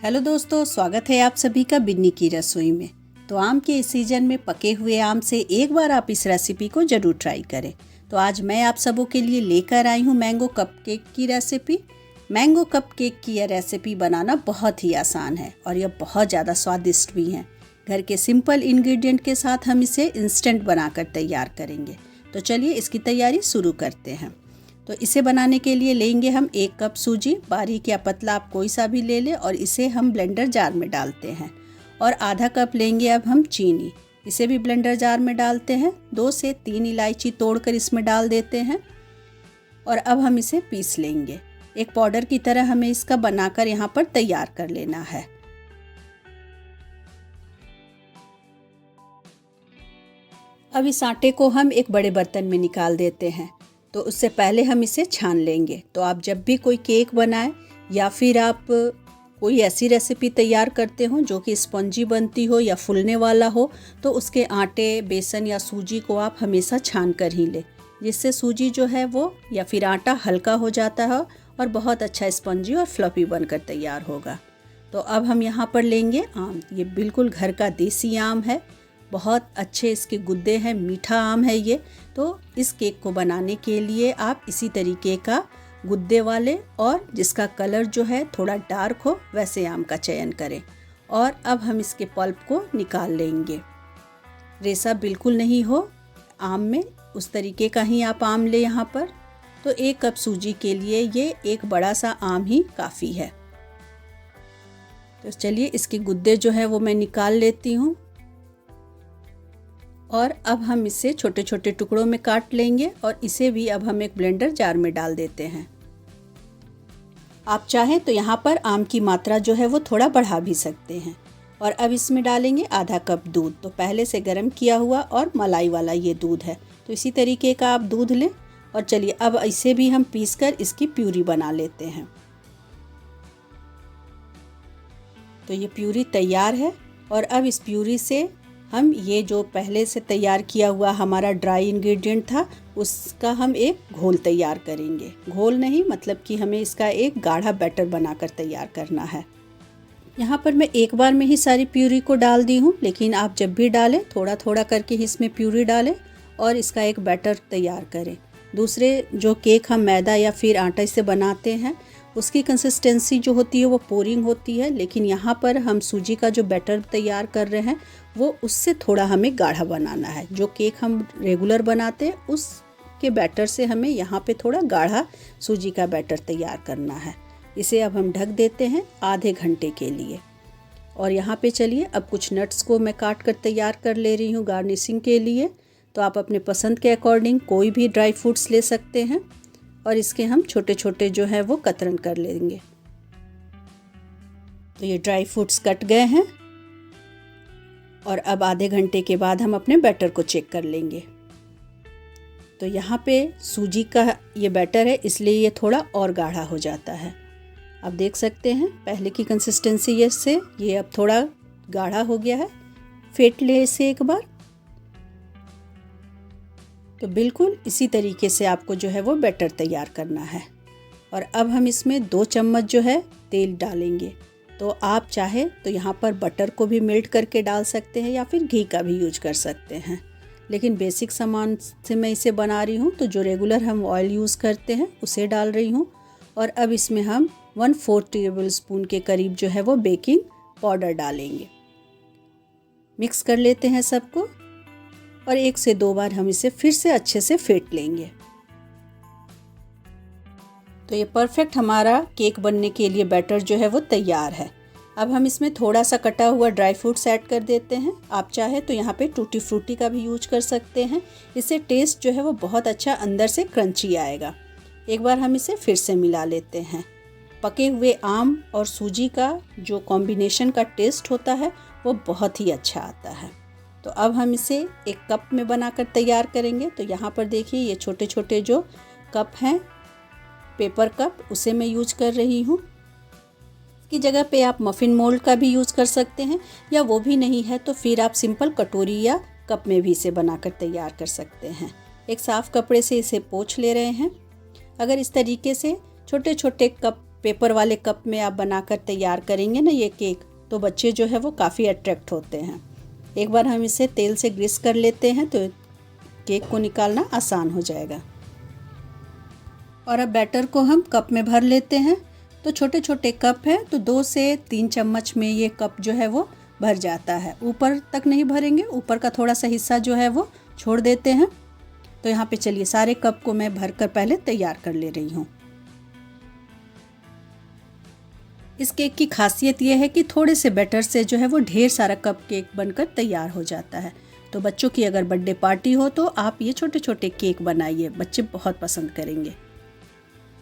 Hello दोस्तों, स्वागत है आप सभी का बिन्नी की रसोई में। तो आम के इस सीजन में पके हुए आम से एक बार आप इस रेसिपी को ज़रूर ट्राई करें। तो आज मैं आप सबों के लिए लेकर आई हूँ मैंगो कपकेक की रेसिपी। मैंगो कपकेक की यह रेसिपी बनाना बहुत ही आसान है और यह बहुत ज़्यादा स्वादिष्ट भी है। घर के सिंपल इंग्रेडिएंट के साथ हम इसे इंस्टेंट बनाकर तैयार करेंगे। तो चलिए इसकी तैयारी शुरू करते हैं। तो इसे बनाने के लिए लेंगे हम 1 कप सूजी, बारीक या पतला आप कोई सा भी ले लें, और इसे हम ब्लेंडर जार में डालते हैं। और आधा कप लेंगे अब हम चीनी, इसे भी ब्लेंडर जार में डालते हैं। 2 से 3 इलायची तोड़कर इसमें डाल देते हैं और अब हम इसे पीस लेंगे। एक पाउडर की तरह हमें इसका बनाकर यहाँ पर तैयार कर लेना है। अब इस आटे को हम एक बड़े बर्तन में निकाल देते हैं। तो उससे पहले हम इसे छान लेंगे। तो आप जब भी कोई केक बनाएं या फिर आप कोई ऐसी रेसिपी तैयार करते हो जो कि स्पंजी बनती हो या फूलने वाला हो, तो उसके आटे, बेसन या सूजी को आप हमेशा छान कर ही लें, जिससे सूजी जो है वो या फिर आटा हल्का हो जाता है और बहुत अच्छा स्पंजी और फ्लफी बनकर तैयार होगा। तो अब हम यहाँ पर लेंगे आम। ये बिल्कुल घर का देसी आम है, बहुत अच्छे इसके गुद्दे हैं, मीठा आम है ये। तो इस केक को बनाने के लिए आप इसी तरीके का गुद्दे वाले और जिसका कलर जो है थोड़ा डार्क हो वैसे आम का चयन करें। और अब हम इसके पल्प को निकाल लेंगे। रेसा बिल्कुल नहीं हो आम में, उस तरीके का ही आप आम ले यहाँ पर। तो 1 कप सूजी के लिए ये एक बड़ा सा आम ही काफ़ी है। तो चलिए इसके गुद्दे जो है वो मैं निकाल लेती हूँ और अब हम इसे छोटे छोटे टुकड़ों में काट लेंगे और इसे भी अब हम एक ब्लेंडर जार में डाल देते हैं। आप चाहें तो यहाँ पर आम की मात्रा जो है वो थोड़ा बढ़ा भी सकते हैं। और अब इसमें डालेंगे आधा कप दूध। तो पहले से गर्म किया हुआ और मलाई वाला ये दूध है। तो इसी तरीके का आप दूध लें और चलिए अब इसे भी हम पीसकर इसकी प्यूरी बना लेते हैं। तो ये प्यूरी तैयार है और अब इस प्यूरी से हम ये जो पहले से तैयार किया हुआ हमारा ड्राई इंग्रेडिएंट था उसका हम एक घोल तैयार करेंगे। घोल नहीं, मतलब कि हमें इसका एक गाढ़ा बैटर बनाकर तैयार करना है। यहाँ पर मैं एक बार में ही सारी प्यूरी को डाल दी हूँ, लेकिन आप जब भी डालें थोड़ा थोड़ा करके ही इसमें प्यूरी डालें और इसका एक बैटर तैयार करें। दूसरे जो केक हम मैदा या फिर आटा से बनाते हैं उसकी कंसिस्टेंसी जो होती है वो पोरिंग होती है, लेकिन यहाँ पर हम सूजी का जो बैटर तैयार कर रहे हैं वो उससे थोड़ा हमें गाढ़ा बनाना है। जो केक हम रेगुलर बनाते हैं उसके बैटर से हमें यहाँ पे थोड़ा गाढ़ा सूजी का बैटर तैयार करना है। इसे अब हम ढक देते हैं आधे घंटे के लिए। और यहाँ पे चलिए अब कुछ नट्स को मैं काट कर तैयार कर ले रही हूँ गार्निशिंग के लिए। तो आप अपने पसंद के अकॉर्डिंग कोई भी ड्राई फ्रूट्स ले सकते हैं और इसके हम छोटे छोटे जो है वो कतरन कर लेंगे। तो ये ड्राई फ्रूट्स कट गए हैं और अब आधे घंटे के बाद हम अपने बैटर को चेक कर लेंगे। तो यहाँ पे सूजी का ये बैटर है इसलिए ये थोड़ा और गाढ़ा हो जाता है। आप देख सकते हैं पहले की कंसिस्टेंसी ये अब थोड़ा गाढ़ा हो गया है। फेंट ले इसे एक बार। तो बिल्कुल इसी तरीके से आपको जो है वो बैटर तैयार करना है। और अब हम इसमें 2 चम्मच जो है तेल डालेंगे। तो आप चाहे तो यहाँ पर बटर को भी मेल्ट करके डाल सकते हैं या फिर घी का भी यूज कर सकते हैं, लेकिन बेसिक सामान से मैं इसे बना रही हूँ तो जो रेगुलर हम ऑयल यूज़ करते हैं उसे डाल रही हूँ। और अब इसमें हम 1/4 टेबल स्पून के करीब जो है वो बेकिंग पाउडर डालेंगे। मिक्स कर लेते हैं सबको और 1 से 2 बार हम इसे फिर से अच्छे से फेंट लेंगे। तो ये परफेक्ट हमारा केक बनने के लिए बैटर जो है वो तैयार है। अब हम इसमें थोड़ा सा कटा हुआ ड्राई फ्रूट्स ऐड कर देते हैं। आप चाहे तो यहाँ पे टूटी फ्रूटी का भी यूज कर सकते हैं। इससे टेस्ट जो है वो बहुत अच्छा अंदर से क्रंची आएगा। एक बार हम इसे फिर से मिला लेते हैं। पके हुए आम और सूजी का जो कॉम्बिनेशन का टेस्ट होता है वो बहुत ही अच्छा आता है। तो अब हम इसे एक कप में बनाकर तैयार करेंगे। तो यहाँ पर देखिए ये छोटे छोटे जो कप हैं, पेपर कप, उसे मैं यूज कर रही हूँ। इसकी जगह पे आप मफ़िन मोल्ड का भी यूज़ कर सकते हैं, या वो भी नहीं है तो फिर आप सिंपल कटोरी या कप में भी इसे बनाकर तैयार कर सकते हैं। एक साफ़ कपड़े से इसे पोंछ ले रहे हैं। अगर इस तरीके से छोटे छोटे कप पेपर वाले कप में आप बनाकर तैयार करेंगे ना ये केक, तो बच्चे जो है वो काफ़ी अट्रैक्ट होते हैं। एक बार हम इसे तेल से ग्रीस कर लेते हैं तो केक को निकालना आसान हो जाएगा। और अब बैटर को हम कप में भर लेते हैं। तो छोटे छोटे कप हैं तो 2 से 3 चम्मच में ये कप जो है वो भर जाता है। ऊपर तक नहीं भरेंगे, ऊपर का थोड़ा सा हिस्सा जो है वो छोड़ देते हैं। तो यहाँ पे चलिए सारे कप को मैं भर कर पहले तैयार कर ले रही हूँ। इस केक की खासियत ये है कि थोड़े से बैटर से जो है वो ढेर सारा कप केक बनकर तैयार हो जाता है। तो बच्चों की अगर बर्थडे पार्टी हो तो आप ये छोटे छोटे केक बनाइए, बच्चे बहुत पसंद करेंगे।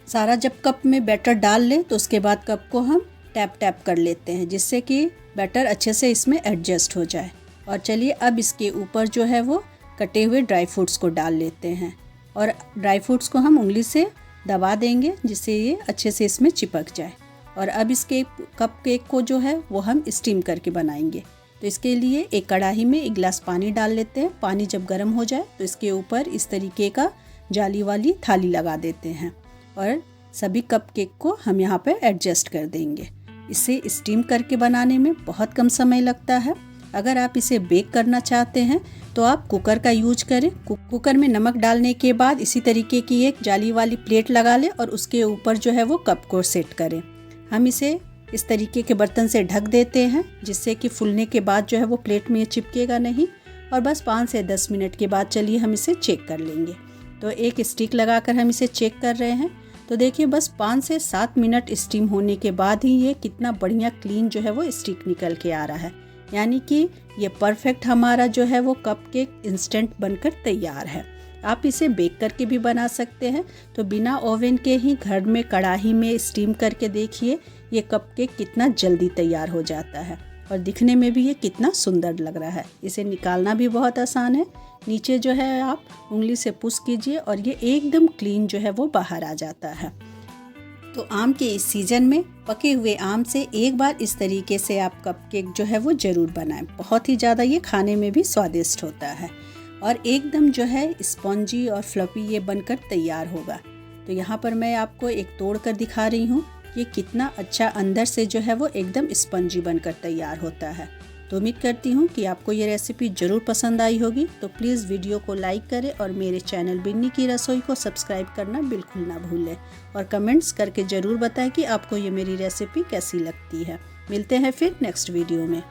सारा जब कप में बैटर डाल लें तो उसके बाद कप को हम टैप टैप कर लेते हैं, जिससे कि बैटर अच्छे से इसमें एडजस्ट हो जाए। और चलिए अब इसके ऊपर जो है वो कटे हुए ड्राई फ्रूट्स को डाल लेते हैं। और ड्राई फ्रूट्स को हम उंगली से दबा देंगे जिससे ये अच्छे से इसमें चिपक जाए। और अब इसके कप केक को जो है वो हम स्टीम करके बनाएंगे। तो इसके लिए एक कढ़ाई में 1 गिलास पानी डाल लेते हैं। पानी जब गर्म हो जाए तो इसके ऊपर इस तरीके का जाली वाली थाली लगा देते हैं और सभी कप केक को हम यहाँ पे एडजस्ट कर देंगे। इसे स्टीम करके बनाने में बहुत कम समय लगता है। अगर आप इसे बेक करना चाहते हैं तो आप कुकर का यूज करें। कुकर में नमक डालने के बाद इसी तरीके की एक जाली वाली प्लेट लगा लें और उसके ऊपर जो है वो कप को सेट करें। हम इसे इस तरीके के बर्तन से ढक देते हैं जिससे कि फूलने के बाद जो है वो प्लेट में चिपकेगा नहीं। और बस 5 से 10 मिनट के बाद चलिए हम इसे चेक कर लेंगे। तो एक स्टिक लगाकर हम इसे चेक कर रहे हैं। तो देखिए बस 5 से 7 मिनट स्टीम होने के बाद ही ये कितना बढ़िया क्लीन जो है वो स्टिक निकल के आ रहा है। यानी कि ये परफेक्ट हमारा जो है वो कप केक इंस्टेंट बनकर तैयार है। आप इसे बेक करके भी बना सकते हैं। तो बिना ओवन के ही घर में कढ़ाई में स्टीम करके देखिए ये कप केक कितना जल्दी तैयार हो जाता है और दिखने में भी ये कितना सुंदर लग रहा है। इसे निकालना भी बहुत आसान है। नीचे जो है आप उंगली से पुश कीजिए और ये एकदम क्लीन जो है वो बाहर आ जाता है। तो आम के इस सीज़न में पके हुए आम से एक बार इस तरीके से आप कप केक जो है वो ज़रूर बनाएं। बहुत ही ज़्यादा ये खाने में भी स्वादिष्ट होता है और एकदम जो है स्पॉन्जी और फ्लफी ये बनकर तैयार होगा। तो यहाँ पर मैं आपको एक तोड़ कर दिखा रही हूँ कि कितना अच्छा अंदर से जो है वो एकदम स्पंजी बनकर तैयार होता है। तो उम्मीद करती हूँ कि आपको ये रेसिपी ज़रूर पसंद आई होगी। तो प्लीज़ वीडियो को लाइक करें और मेरे चैनल बिन्नी की रसोई को सब्सक्राइब करना बिल्कुल ना भूलें और कमेंट्स करके ज़रूर बताएं कि आपको ये मेरी रेसिपी कैसी लगती है। मिलते हैं फिर नेक्स्ट वीडियो में।